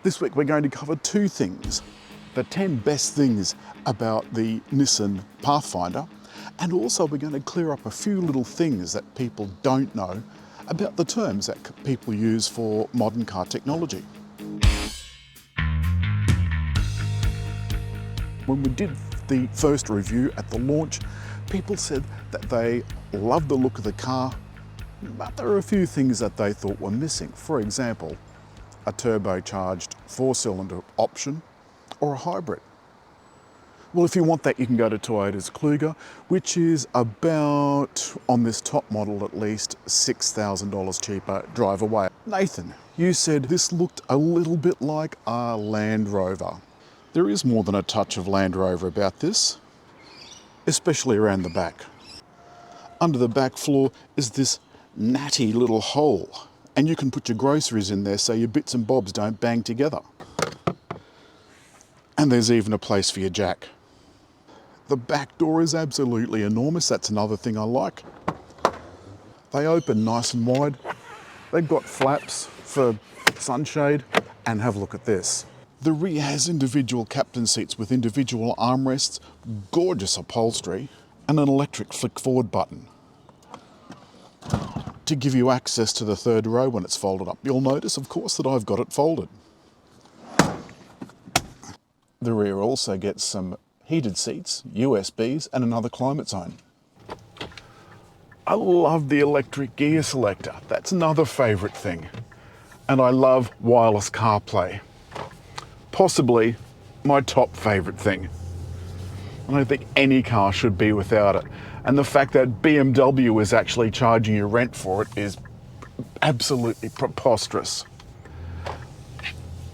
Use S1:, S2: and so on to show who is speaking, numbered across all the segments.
S1: This week we're going to cover two things. The 10 best things about the Nissan Pathfinder, and also we're going to clear up a few little things that people don't know about the terms that people use for modern car technology. When we did the first review at the launch, people said that they loved the look of the car, but there are a few things that they thought were missing. For example, a turbocharged 4-cylinder option or a hybrid. Well, if you want that, you can go to Toyota's Kluger, which is about, on this top model at least, $6,000 cheaper drive away. Nathan, you said this looked a little bit like a Land Rover. There is more than a touch of Land Rover about this, especially around the back. Under the back floor is this natty little hole, and you can put your groceries in there so your bits and bobs don't bang together. And there's even a place for your jack. The back door is absolutely enormous. That's another thing I like. They open nice and wide. They've got flaps for sunshade, and have a look at this. The rear has individual captain seats with individual armrests, gorgeous upholstery, and an electric flick forward button to give you access to the third row when it's folded up. You'll notice, of course, that I've got it folded. The rear also gets some heated seats, USBs, and another climate zone. I love the electric gear selector. That's another favourite thing. And I love wireless CarPlay. Possibly my top favourite thing. I don't think any car should be without it. And the fact that BMW is actually charging you rent for it is absolutely preposterous.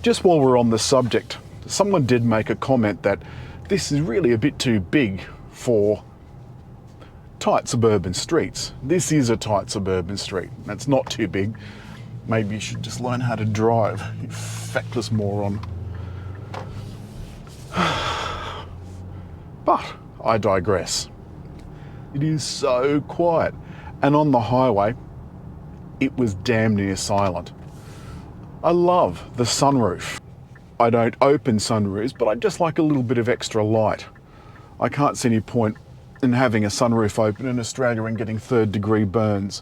S1: Just while we're on the subject, someone did make a comment that this is really a bit too big for tight suburban streets. This is a tight suburban street. That's not too big. Maybe you should just learn how to drive, you feckless moron. But I digress. It is so quiet. And on the highway, it was damn near silent. I love the sunroof. I don't open sunroofs, but I just like a little bit of extra light. I can't see any point in having a sunroof open in Australia and getting third-degree burns.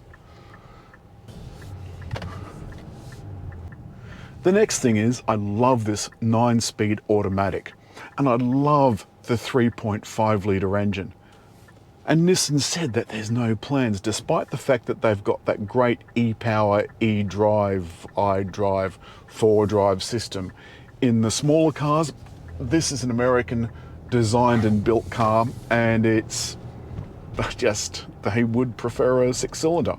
S1: The next thing is, I love this 9-speed automatic, and I love the 3.5 litre engine. And Nissan said that there's no plans, despite the fact that they've got that great e-power, e-drive, iDrive, 4-drive system. In the smaller cars, this is an American designed and built car, and it's just, they would prefer a 6-cylinder.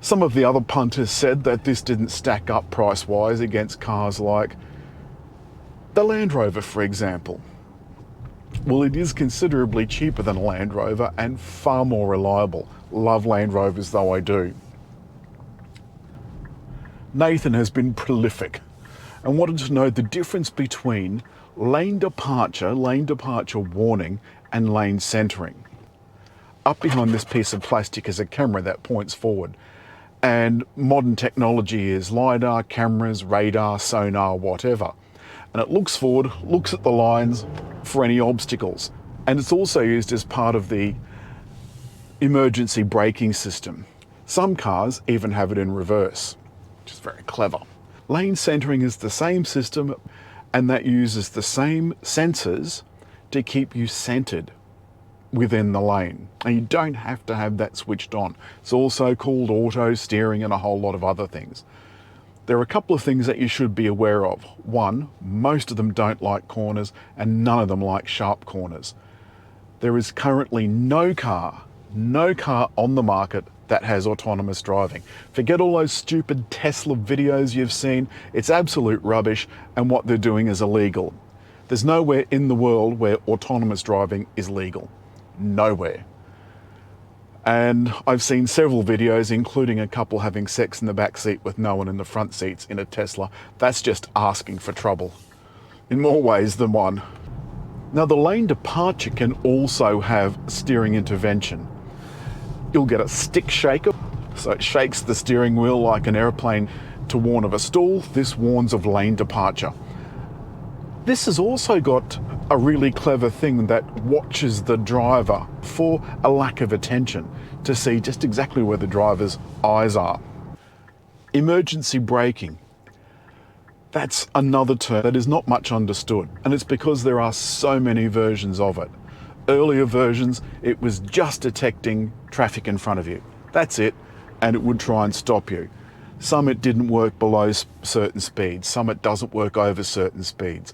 S1: Some of the other punters said that this didn't stack up price-wise against cars like the Land Rover, for example. Well, it is considerably cheaper than a Land Rover and far more reliable. Love Land Rovers though I do. Nathan has been prolific and wanted to know the difference between lane departure warning, and lane centering. Up behind this piece of plastic is a camera that points forward. And modern technology is LiDAR, cameras, radar, sonar, whatever. And it looks forward, looks at the lines for any obstacles. And it's also used as part of the emergency braking system. Some cars even have it in reverse, which is very clever. Lane centering is the same system, and that uses the same sensors to keep you centered within the lane. And you don't have to have that switched on. It's also called auto steering and a whole lot of other things. There are a couple of things that you should be aware of. One, most of them don't like corners, and none of them like sharp corners. There is currently no car on the market that has autonomous driving. Forget all those stupid Tesla videos you've seen. It's absolute rubbish, and what they're doing is illegal. There's nowhere in the world where autonomous driving is legal. Nowhere. And I've seen several videos, including a couple having sex in the back seat with no one in the front seats in a Tesla. That's just asking for trouble, in more ways than one. Now, the lane departure can also have steering intervention. You'll get a stick shaker, so it shakes the steering wheel like an airplane to warn of a stall, this warns of lane departure. This has also got a really clever thing that watches the driver for a lack of attention to see just exactly where the driver's eyes are. Emergency braking. That's another term that is not much understood, and it's because there are so many versions of it. Earlier versions, it was just detecting traffic in front of you. That's it, and it would try and stop you. Some it didn't work below certain speeds, some it doesn't work over certain speeds.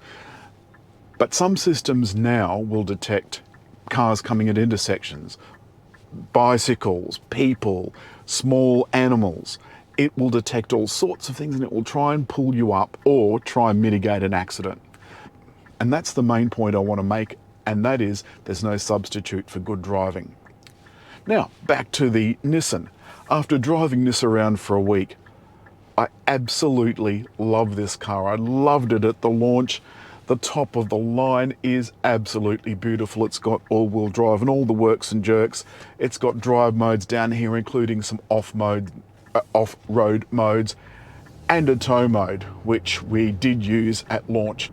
S1: But some systems now will detect cars coming at intersections, bicycles, people, small animals. It will detect all sorts of things and it will try and pull you up or try and mitigate an accident. And that's the main point I want to make, and that is there's no substitute for good driving. Now, back to the Nissan. After driving this around for a week, I absolutely love this car. I loved it at the launch. The top of the line is absolutely beautiful. It's got all-wheel drive and all the works and jerks. It's got drive modes down here, including some off-road modes and a tow mode, which we did use at launch.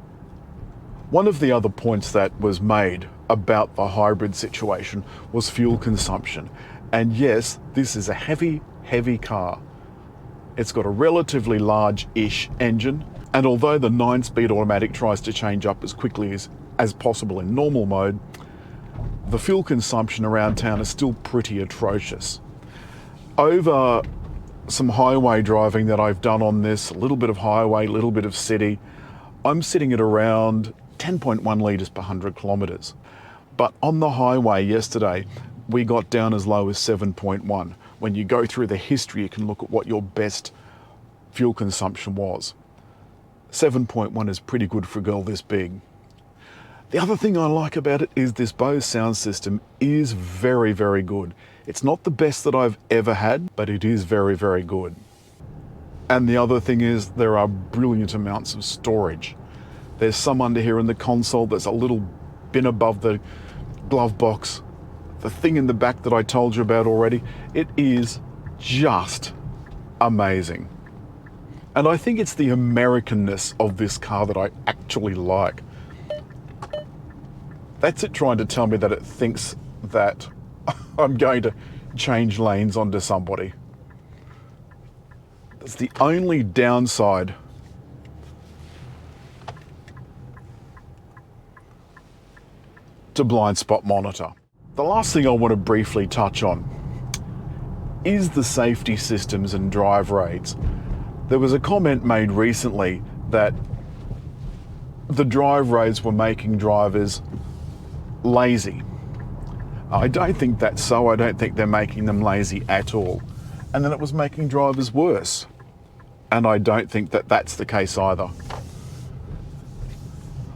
S1: One of the other points that was made about the hybrid situation was fuel consumption. And yes, this is a heavy car. It's got a relatively large-ish engine, and although the 9-speed automatic tries to change up as quickly as possible in normal mode, the fuel consumption around town is still pretty atrocious. Over some highway driving that I've done on this, a little bit of highway, a little bit of city, I'm sitting at around 10.1 litres per 100 kilometres. But on the highway yesterday, we got down as low as 7.1. When you go through the history, you can look at what your best fuel consumption was. 7.1 is pretty good for a girl this big. The other thing I like about it is this Bose sound system is very, very good. It's not the best that I've ever had, but it is very, very good. And the other thing is there are brilliant amounts of storage. There's some under here in the console. There's a little bin above the glove box. The thing in the back that I told you about already, it is just amazing. And I think it's the Americanness of this car that I actually like. That's it trying to tell me that it thinks that I'm going to change lanes onto somebody. That's the only downside to blind spot monitor. The last thing I want to briefly touch on is the safety systems and drive raids. There was a comment made recently that the drive raids were making drivers lazy. I don't think that's so. I don't think they're making them lazy at all. And then it was making drivers worse. And I don't think that that's the case either.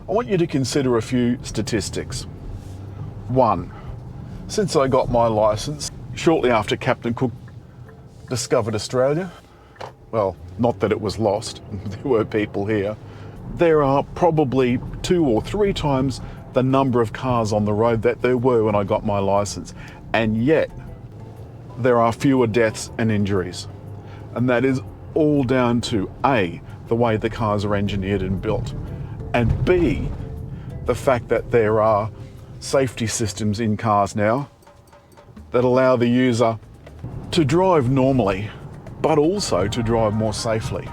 S1: I want you to consider a few statistics. 1. Since I got my license, shortly after Captain Cook discovered Australia, well, not that it was lost, there were people here, there are probably 2 or 3 times the number of cars on the road that there were when I got my license. And yet, there are fewer deaths and injuries. And that is all down to A, the way the cars are engineered and built, and B, the fact that there are safety systems in cars now that allow the user to drive normally, but also to drive more safely.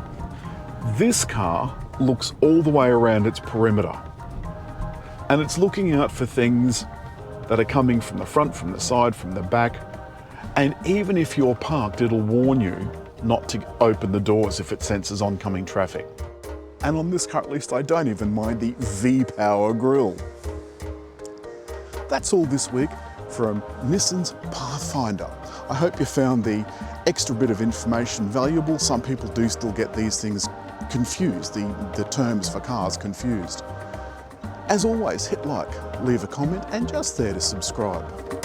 S1: This car looks all the way around its perimeter, and it's looking out for things that are coming from the front, from the side, from the back, and even if you're parked, it'll warn you not to open the doors if it senses oncoming traffic. And on this car at least, I don't even mind the V-Power grille. That's all this week from Nissan's Pathfinder. I hope you found the extra bit of information valuable. Some people do still get these things confused, the terms for cars confused. As always, hit like, leave a comment, and just there to subscribe.